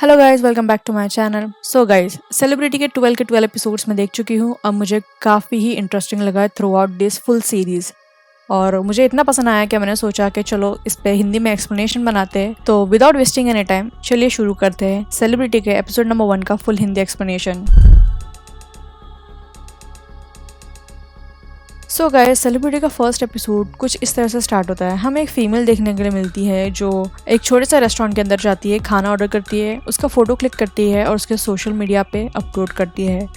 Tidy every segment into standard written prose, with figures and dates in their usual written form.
Hello guys, welcome back to my channel. So guys, celebrity के 12 episodes में देख चुकी हूँ। अब मुझे काफ़ी ही इंटरेस्टिंग लगा है through out this full series. और मुझे इतना पसंद आया कि मैंने सोचा कि चलो इस पे हिंदी में एक्सप्लेनेशन बनाते हैं। तो विदाउट वेस्टिंग एनी टाइम चलिए शुरू करते हैं सेलिब्रिटी के एपिसोड नंबर 1 का फुल हिंदी एक्सप्लेनेशन। सो गाइस, सेलिब्रिटी का फर्स्ट एपिसोड कुछ इस तरह से स्टार्ट होता है। हमें एक फीमेल देखने के लिए मिलती है जो एक छोटे सा रेस्टोरेंट के अंदर जाती है, खाना ऑर्डर करती है, उसका फोटो क्लिक करती है और उसके सोशल मीडिया पे अपलोड करती है।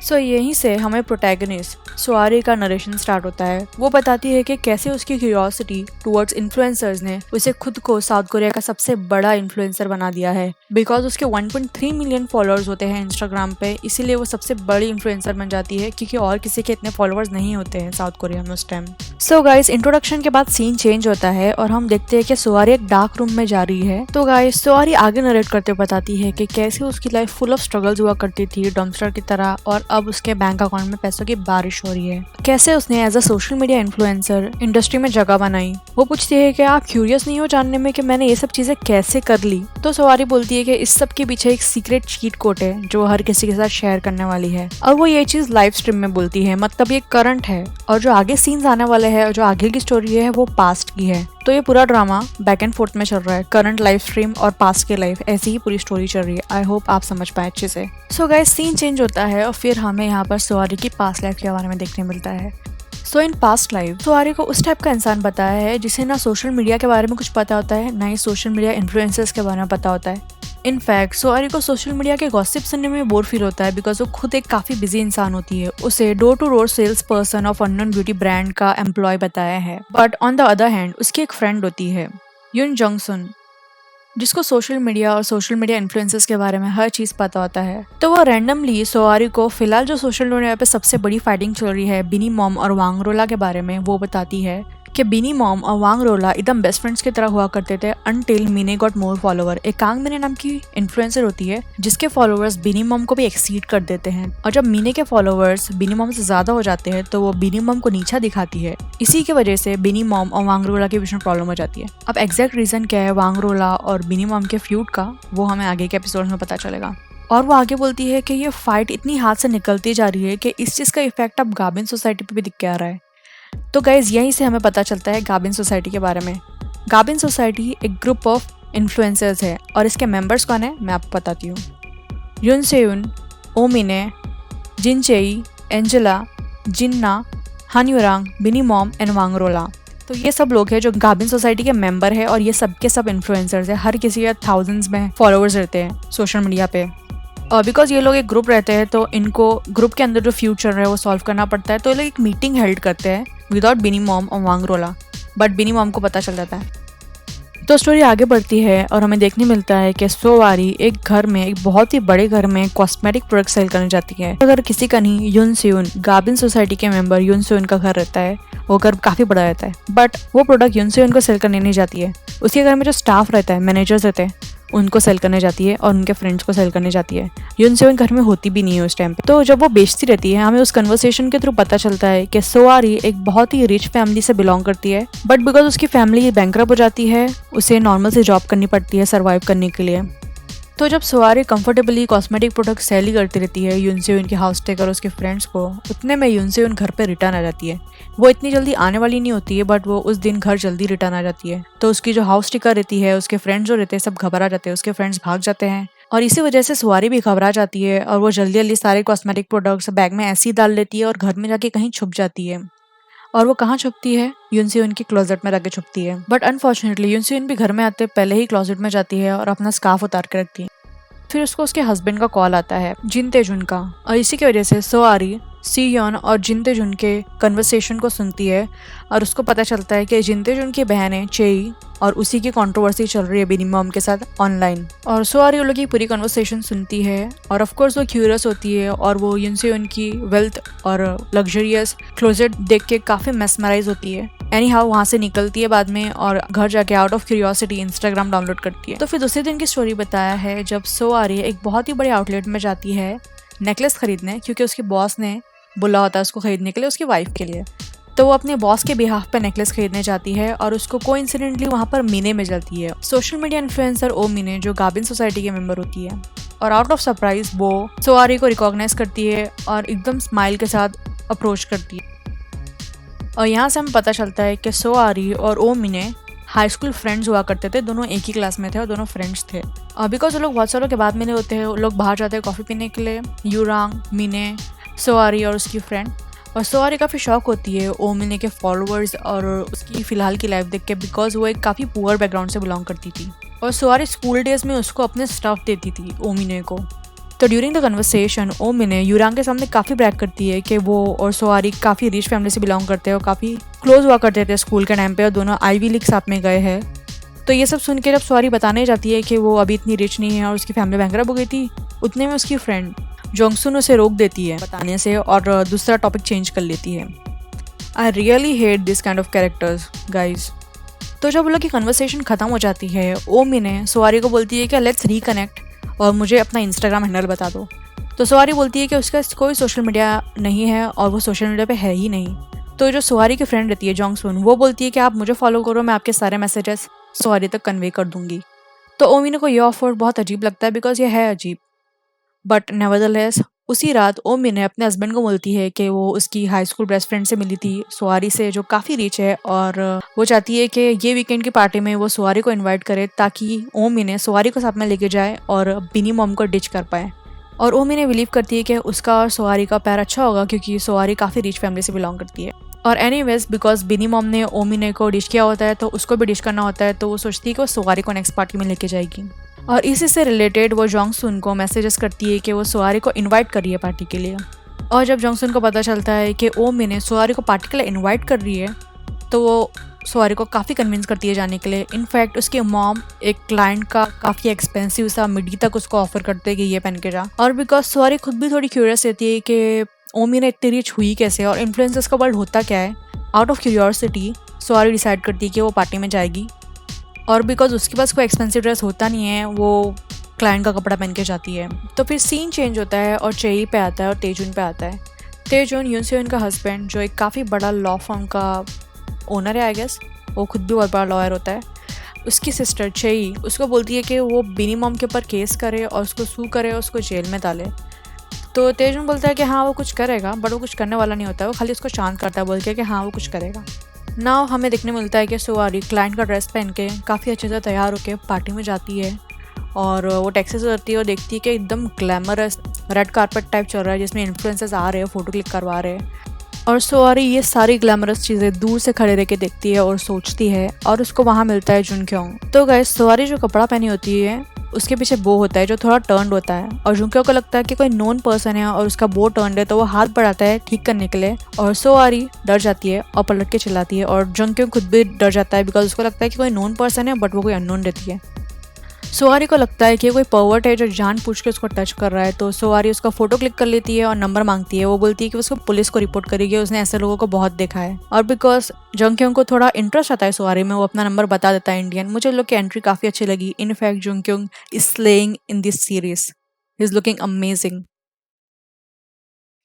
सो यहीं से हमें प्रोटैगनिस्ट सुआरी का नरेशन स्टार्ट होता है। वो बताती है कि कैसे उसकी क्यूरियोसिटी टुवर्ड्स इन्फ्लुएंसर्स ने उसे खुद को साउथ कोरिया का सबसे बड़ा इन्फ्लुएंसर बना दिया है। बिकॉज उसके 1.3 मिलियन फॉलोअर्स होते हैं इंस्टाग्राम पे, इसीलिए वो सबसे बड़ी इन्फ्लुएंसर बन जाती है, क्योंकि और किसी के इतने फॉलोअर्स नहीं होते हैं साउथ कोरिया में उस टाइम। सो गाइस, इंट्रोडक्शन के बाद सीन चेंज होता है और हम देखते हैं कि सुआरी एक डार्क रूम में जा रही है। तो गाइस, सुआरी आगे नरेट करते बताती है कि कैसे उसकी लाइफ फुल ऑफ स्ट्रगल्स हुआ करती थी डम्पस्टर की तरह, और अब उसके बैंक अकाउंट में पैसों की बारिश हो रही है। कैसे उसने as a social media influencer industry में जगह बनाई। वो पूछती है कि आप क्यूरियस नहीं हो जानने में कि मैंने ये सब चीजें कैसे कर ली। तो सुआरी बोलती है कि इस सब के पीछे एक सीक्रेट चीट कोड है जो हर किसी के साथ शेयर करने वाली है, और वो ये चीज लाइव स्ट्रीम में बोलती है। मतलब ये करंट है, और जो आगे सीन्स आने वाले हैं, जो आगे की स्टोरी है, वो पास्ट की है। तो ये पूरा ड्रामा बैक एंड फोर्थ में चल रहा है, करंट लाइव स्ट्रीम और पास्ट के लाइफ, ऐसी ही पूरी स्टोरी चल रही है। आई होप आप समझ पाए अच्छे से। सो गाइस, सीन चेंज होता है और फिर हमें यहाँ पर सुआरी की पास्ट लाइफ के बारे में देखने मिलता है। सो इन पास्ट लाइफ सुआरी को उस टाइप का इंसान बताया है जिसे ना सोशल मीडिया के बारे में कुछ पता होता है, ना ही सोशल मीडिया इन्फ्लुएंसर्स के बारे में पता होता है। इनफैक्ट सुआरी को सोशल मीडिया के गॉसिप सुनने में बोर फील होता है, बिकॉज वो खुद एक काफी बिजी इंसान होती है। उसे door to door sales person of unknown beauty brand का एम्प्लॉय बताया है। But on the other hand उसकी एक फ्रेंड होती है, यून जंग सुन, जिसको सोशल मीडिया और सोशल मीडिया इन्फ्लुएंसर्स के बारे में हर चीज पता होता है। तो वो रैंडमली सुआरी को फिलहाल जो सोशल मीडिया पे सबसे बड़ी फाइटिंग चल रही है बिनी मॉम और वांग रोला के बारे में वो बताती है कि बिनी मॉम और वांग रोला एकदम बेस्ट फ्रेंड्स की तरह हुआ करते थे अनटिल मीने गॉट मोर फॉलोवर। एक कांग मीने नाम की इन्फ्लुएंसर होती है जिसके फॉलोअर्स बिनी मॉम को भी एक्सीड कर देते हैं, और जब मीने के फॉलोअर्स बिनी मॉम से ज्यादा हो जाते हैं तो वो बिनी मॉम को नीचा दिखाती है। इसी की वजह से बिनी मॉम और वांग रोला के बीच में प्रॉब्लम हो जाती है। अब एग्जैक्ट रीजन क्या है वांग रोला और बिनी मॉम के फ्यूड का, वो हमें आगे के एपिसोड में पता चलेगा। और वो आगे बोलती है कि ये फाइट इतनी हाथ से निकलती जा रही है कि इस चीज का इफेक्ट अब गाबिन सोसाइटी पे भी दिख के आ रहा है। तो गाइज, यहीं से हमें पता चलता है गाबिन सोसाइटी के बारे में। गाबिन सोसाइटी एक ग्रुप ऑफ इन्फ्लुएंसर्स है और इसके मेंबर्स कौन है मैं आपको बताती हूँ। यून सेयुन, ओमिने, जिनचेई, Angela, Jinnah, हान्यूरांग, Binny mom and वांग रोला। तो ये सब लोग हैं जो गाबिन सोसाइटी के मेंबर है, और ये सब के सब इन्फ्लुएंसर्स है। हर किसी के थाउजेंड्स में फॉलोअर्स रहते हैं सोशल मीडिया पे। और बिकॉज ये लोग एक ग्रुप रहते हैं तो इनको ग्रुप के अंदर जो फ्यूड चल रहा है वो सॉल्व करना पड़ता है। तो ये लोग एक मीटिंग हेल्ड करते हैं विदाउट बिनी मॉम और वांग रोला, बट बिनी मॉम को पता चल जाता है। तो स्टोरी आगे बढ़ती है और हमें देखने मिलता है कि सुआरी एक घर में, एक बहुत ही बड़े घर में कॉस्मेटिक प्रोडक्ट सेल करने जाती है। अगर किसी का नहीं, यून सेयुन गाबिन सोसाइटी के मेंबर यून सेयुन का घर रहता है। वो घर काफी बड़ा रहता है, बट वो प्रोडक्ट यून सेयुन को सेल करने नहीं जाती है। उसके घर में जो स्टाफ रहता है, मैनेजर्स रहते हैं, उनको सेल करने जाती है और उनके फ्रेंड्स को सेल करने जाती है। यून सेयुन घर में होती भी नहीं है उस टाइम पे। तो जब वो बेचती रहती है, हमें उस कन्वर्सेशन के थ्रू पता चलता है कि सुआरी एक बहुत ही रिच फैमिली से बिलोंग करती है, बट बिकॉज उसकी फैमिली बैंकरप्ट हो जाती है, उसे नॉर्मल से जॉब करनी पड़ती है सर्वाइव करने के लिए। तो जब सुआरी कंफर्टेबली कॉस्मेटिक प्रोडक्ट सेल ही करती रहती है यून सेयुन के हाउस टेक और उसके फ्रेंड्स को, उतने में यून सेयुन घर पे रिटर्न आ जाती है। वो इतनी जल्दी आने वाली नहीं होती है, बट वो उस दिन घर जल्दी रिटर्न आ जाती है। तो उसकी जो हाउस टेकर रहती है, उसके फ्रेंड्स जो रहते हैं, सब घबरा जाते हैं, उसके फ्रेंड्स भाग जाते हैं, और इसी वजह से सुआरी भी घबरा जाती है और वो जल्दी जल्दी सारे कॉस्मेटिक प्रोडक्ट्स बैग में ऐसे ही डाल लेती है और घर में जाके कहीं छुप जाती है। और वो कहाँ छुपती है? यून सेयुन की क्लोजेट में जाके छुपती है। बट अनफॉर्चुनेटली यून सेयुन भी घर में आते पहले ही क्लोजेट में जाती है और अपना स्कार्फ उतार के रखती है। फिर उसको उसके हस्बैंड का कॉल आता है, जिन तेजुन का, और इसी की वजह से सुआरी सी योन और जिन तेजुन के कन्वर्सेशन को सुनती है और उसको पता चलता है कि जिन तेजुन की बहन है चेई, और उसी की कंट्रोवर्सी चल रही है बिनी मॉम के साथ ऑनलाइन। और सुआरी उन लोग की पूरी कन्वर्सेशन सुनती है और ऑफ कोर्स वो क्यूरियस होती है, और वो यून सेयुन की वेल्थ और लग्जरियस क्लोजेट देख के काफी मेस्मराइज होती है। एनी हाउ वहाँ से निकलती है बाद में और घर जाके out of curiosity Instagram download करती है। तो फिर दूसरे दिन की स्टोरी बताया है जब सुआरी एक बहुत ही बड़े आउटलेट में जाती है नेकलेस खरीदने, क्योंकि उसके बॉस ने बोला होता है उसको खरीदने के लिए उसकी वाइफ के लिए। तो वो अपने बॉस के बिहाफ पे नेकलेस खरीदने जाती है और उसको कोइंसिडेंटली वहाँ पर मीने मिल जाती है, सोशल मीडिया इन्फ्लुएंसर ओ मीने, जो गाबिन सोसाइटी के मेंबर होती है। और आउट ऑफ सरप्राइज वो सोआरी को रिकॉग्नाइज करती है और एकदम स्माइल के साथ अप्रोच करती है। और यहाँ से हमें पता चलता है कि सोआरी और ओ मीने हाई स्कूल फ्रेंड्स हुआ करते थे, दोनों एक ही क्लास में थे और दोनों फ्रेंड्स थे। बिकॉज वो लोग बहुत सालों के बाद मिले होते हैं, वो लोग बाहर जाते हैं कॉफ़ी पीने के लिए, यूरांग, मीने, सोआरी और उसकी फ्रेंड। और सोआरी काफ़ी शौक होती है ओ मीने के फॉलोअर्स और उसकी फ़िलहाल की लाइफ देख के, बिकॉज वो एक काफ़ी पुअर बैकग्राउंड से बिलोंग करती थी। और सोआरी स्कूल डेज में उसको अपने स्टफ देती थी ओ मीने को। तो ड्यूरिंग द कन्वर्सेशन ओ मीने यूरांग के सामने काफ़ी ब्रैग करती है कि वो और सोआरी काफ़ी रिच फैमिली से बिलोंग करते हैं और काफ़ी क्लोज हुआ करते थे स्कूल के टाइम पे, और दोनों आईवी लीग साथ में गए हैं। तो ये सब सुन के जब सोआरी बताने जाती है कि वो अभी इतनी रिच नहीं है और उसकी फैमिली बैंकरप्ट हो गई थी, उतने में उसकी फ्रेंड जोंगसुन उसे रोक देती है बताने से और दूसरा टॉपिक चेंज कर लेती है। I really hate this kind of characters guys. तो जब वो लोग की कन्वर्सेशन ख़त्म हो जाती है, ओ मीने सोआरी को बोलती है कि लेट्स रिकनेक्ट और मुझे अपना इंस्टाग्राम हैंडल बता दो। तो सोआरी बोलती है कि उसका कोई सोशल मीडिया नहीं है और वो सोशल मीडिया पे है ही नहीं। तो जो सोआरी की फ्रेंड रहती है जोंगसुन, वो बोलती है कि आप मुझे फॉलो करो, मैं आपके सारे मैसेजेस सोआरी तक कन्वे कर दूंगी। तो ओ मीने को ये ऑफर बहुत अजीब लगता है, बिकॉज ये है अजीब। बट नेवरदलेस उसी रात ओ मीने अपने हस्बैंड को बोलती है कि वो उसकी हाई स्कूल बेस्ट फ्रेंड से मिली थी, सोआरी से, जो काफ़ी रिच है, और वो चाहती है कि ये वीकेंड की पार्टी में वो सोआरी को इनवाइट करे ताकि ओ मीने सोआरी को साथ में लेके जाए और बिनी मॉम को डिच कर पाए। और ओ मीने बिलीव करती है कि उसका और सोआरी का प्यार अच्छा होगा क्योंकि सोआरी काफ़ी रिच फैमिली से बिलोंग करती है। और एनीवेज बिकॉज बिनी मॉम ने ओ मीने को डिश किया होता है तो उसको भी डिश करना होता है, तो वो सोचती है कि वो सोआरी को नेक्स्ट पार्टी में लेके जाएगी। और इसी से रिलेटेड वो जोंगसुन को मैसेजेस करती है कि वो सोआरी को इनवाइट कर रही है पार्टी के लिए। और जब जोंगसुन को पता चलता है कि ओ मीने सोआरी को पार्टी के लिए इनवाइट कर रही है, तो वो सोआरी को काफ़ी कन्विंस करती है जाने के लिए। इनफैक्ट उसकी मॉम एक क्लाइंट का काफ़ी एक्सपेंसिव सा मिडी तक उसको ऑफर करते हैं कि ये पहन के जा। और बिकॉज सोआरी खुद भी थोड़ी क्यूरियस रहती है कि ओ मीने इतनी रिच हुई कैसे और इन्फ्लुएंसर्स का वर्ल्ड होता क्या है, आउट ऑफ क्यूरियोसिटी सोआरी डिसाइड करती है कि वो पार्टी में जाएगी। और बिकॉज उसके पास कोई एक्सपेंसिव ड्रेस होता नहीं है, वो क्लाइंट का कपड़ा पहन के जाती है। तो फिर सीन चेंज होता है और चेई पे आता है और तेजुन पे आता है। तेजुन यूनसेयोन का हस्बैंड, जो एक काफ़ी बड़ा लॉ फर्म का ओनर है आई गेस, वो खुद भी बहुत बड़ा लॉयर होता है, उसकी सिस्टर चेई उसको बोलती है कि वो बिनी मॉम के ऊपर केस करे और उसको सू करे और उसको जेल में डाले। तो तेजुन बोलता है कि हाँ वो कुछ करेगा, बट वो कुछ करने वाला नहीं होता है, वो खाली उसको शांत करता है बोल के कि हाँ वो कुछ करेगा। नाउ हमें देखने मिलता है कि सोआरी क्लाइंट का ड्रेस पहन के काफ़ी अच्छे से तैयार होकर पार्टी में जाती है और वो टैक्सी से उतरती है और देखती है कि एकदम ग्लैमरस रेड कारपेट टाइप चल रहा है जिसमें इन्फ्लुएंसर्स आ रहे हैं, फ़ोटो क्लिक करवा रहे हैं। और सोआरी ये सारी ग्लैमरस चीज़ें दूर से खड़े रह के देखती है और सोचती है, और उसको वहाँ मिलता है जुनक्योंग। तो गाइस सोआरी जो कपड़ा पहनी होती है उसके पीछे बो होता है जो थोड़ा टर्न्ड होता है, और जुनक्योंग को लगता है कि कोई नोन पर्सन है और उसका बो टर्न्ड है, तो वो हाथ बढ़ाता है ठीक करने के लिए और सोआरी डर जाती है और पलट के चिल्लाती है। और जुनक्योंग खुद भी डर जाता है बिकॉज उसको लगता है कि कोई नोन पर्सन है बट वो कोई अननोन रहती है। सोआरी को लगता है कि कोई पर्वर्ट है जो जानबूझ के उसको टच कर रहा है, तो सोआरी उसका फोटो क्लिक कर लेती है और नंबर मांगती है। वो बोलती है कि उसको पुलिस को रिपोर्ट करेगी, उसने ऐसे लोगों को बहुत देखा है। और बिकॉज जुनक्योंग को थोड़ा इंटरेस्ट आता है सोआरी में, वो अपना नंबर बता देता है इंडियन। मुझे लोग की एंट्री काफ़ी अच्छी लगी। In fact Junkyung is slaying in this series, he is looking amazing.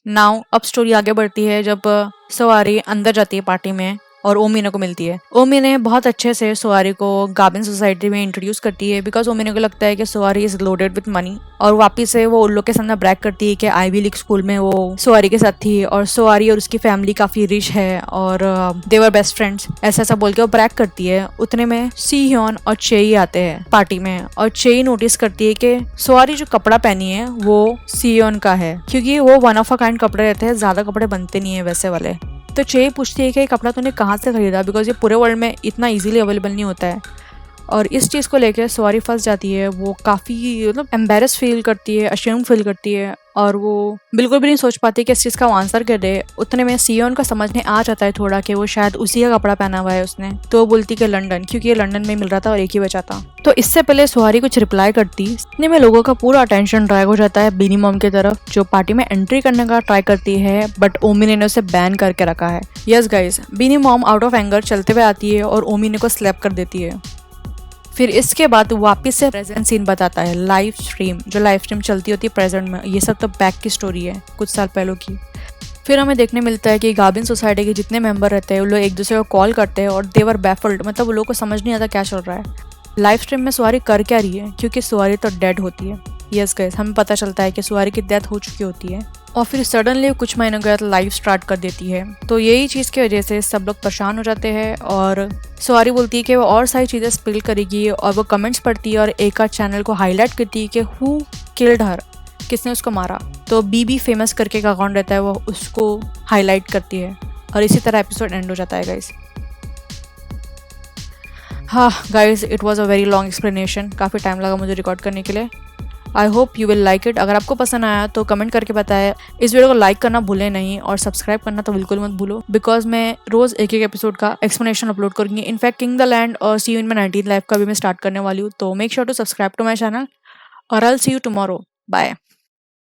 Now अब स्टोरी आगे बढ़ती है जब सोआरी अंदर जाती है पार्टी में और ओ मीने को मिलती है। ओ मीने बहुत अच्छे से सोआरी को गाबिन सोसाइटी में इंट्रोड्यूस करती है बिकॉज ओ मीने को लगता है कि सोआरी इज लोडेड विद मनी, और वापिस से वो उन लोग के सामने ब्रैग करती है कि आईवी लीग स्कूल में वो सोआरी के साथ थी और सोआरी और उसकी फैमिली काफी रिच है और दे वर बेस्ट फ्रेंड्स, ऐसा ऐसा बोल के वो ब्रैग करती है। उतने में सी ह्योन और चेई आते हैं पार्टी में, और चेई नोटिस करती है कि सोआरी जो कपड़ा पहनी है वो सी ह्योन का है, क्योंकि वो वन ऑफ अ काइंड कपड़े रहते हैं, ज्यादा कपड़े बनते नहीं है वैसे वाले। तो चेई पूछती है कि ये कपड़ा तूने कहाँ से खरीदा, बिकॉज ये पूरे वर्ल्ड में इतना इजीली अवेलेबल नहीं होता है। और इस चीज़ को लेकर सोआरी फंस जाती है, वो काफ़ी मतलब एम्बेरस फील करती है, अशेम्ड फील करती है, और वो बिल्कुल भी नहीं सोच पाती कि इस चीज़ का वो आंसर कर दे। उतने में सियोन का समझने आ जाता है थोड़ा कि वो शायद उसी का कपड़ा पहना हुआ है उसने, तो वो बोलती कि लंदन, क्योंकि ये लंदन में मिल रहा था और एक ही बचा था। तो इससे पहले सोआरी कुछ रिप्लाई करती, इतने में लोगों का पूरा अटेंशन ड्राइव हो जाता है बिनी मॉम की तरफ, जो पार्टी में एंट्री करने का ट्राई करती है बट ओमिने ने उसे बैन करके रखा है। Yes guys, Binny mom out of anger चलते हुए आती है और ओमिने को स्लैप कर देती है। फिर इसके बाद वापस से प्रेजेंट सीन बताता है, लाइव स्ट्रीम, जो लाइव स्ट्रीम चलती होती है प्रेजेंट में। ये सब तो बैक की स्टोरी है कुछ साल पहले की। फिर हमें देखने मिलता है कि गाबिन सोसाइटी के जितने मेंबर रहते हैं वो लोग एक दूसरे को कॉल करते हैं और देवर बैफल्ड, मतलब वो लोग को समझ नहीं आता क्या चल रहा है। लाइव स्ट्रीम में सुवारी कर क्या रही है, क्योंकि सुवारी तो डेड होती है। यस गाइस, हमें पता चलता है कि सुवारी की डेथ हो चुकी होती है और फिर सडनली कुछ महीनों के बाद लाइव स्टार्ट कर देती है। तो यही चीज़ की वजह से सब लोग परेशान हो जाते हैं और सुवारी बोलती है कि वो और सारी चीज़ें स्पिल करेगी और वो कमेंट्स पढ़ती है और एक आध चैनल को हाईलाइट करती है कि हु किल्ड हर, किसने उसको मारा। तो बीबी फेमस करके एक अकाउंट रहता है, वो उसको हाईलाइट करती है और इसी तरह एपिसोड एंड हो जाता है गाइस। हाँ guys, it was a very long explanation, काफ़ी टाइम लगा मुझे रिकॉर्ड करने के लिए। I hope you will like it. अगर आपको पसंद आया तो कमेंट करके बताएं। इस वीडियो को लाइक करना भूलें नहीं और सब्सक्राइब करना तो बिल्कुल मत भूलो, बिकॉज मैं रोज़ एक एक एपिसोड का एक्सप्लेनेशन अपलोड करूँगी। इनफैक्ट किंग द लैंड और सी you in my 19th life का भी मैं स्टार्ट करने वाली हूँ, तो make sure to subscribe to my channel और I will see you tomorrow. Bye.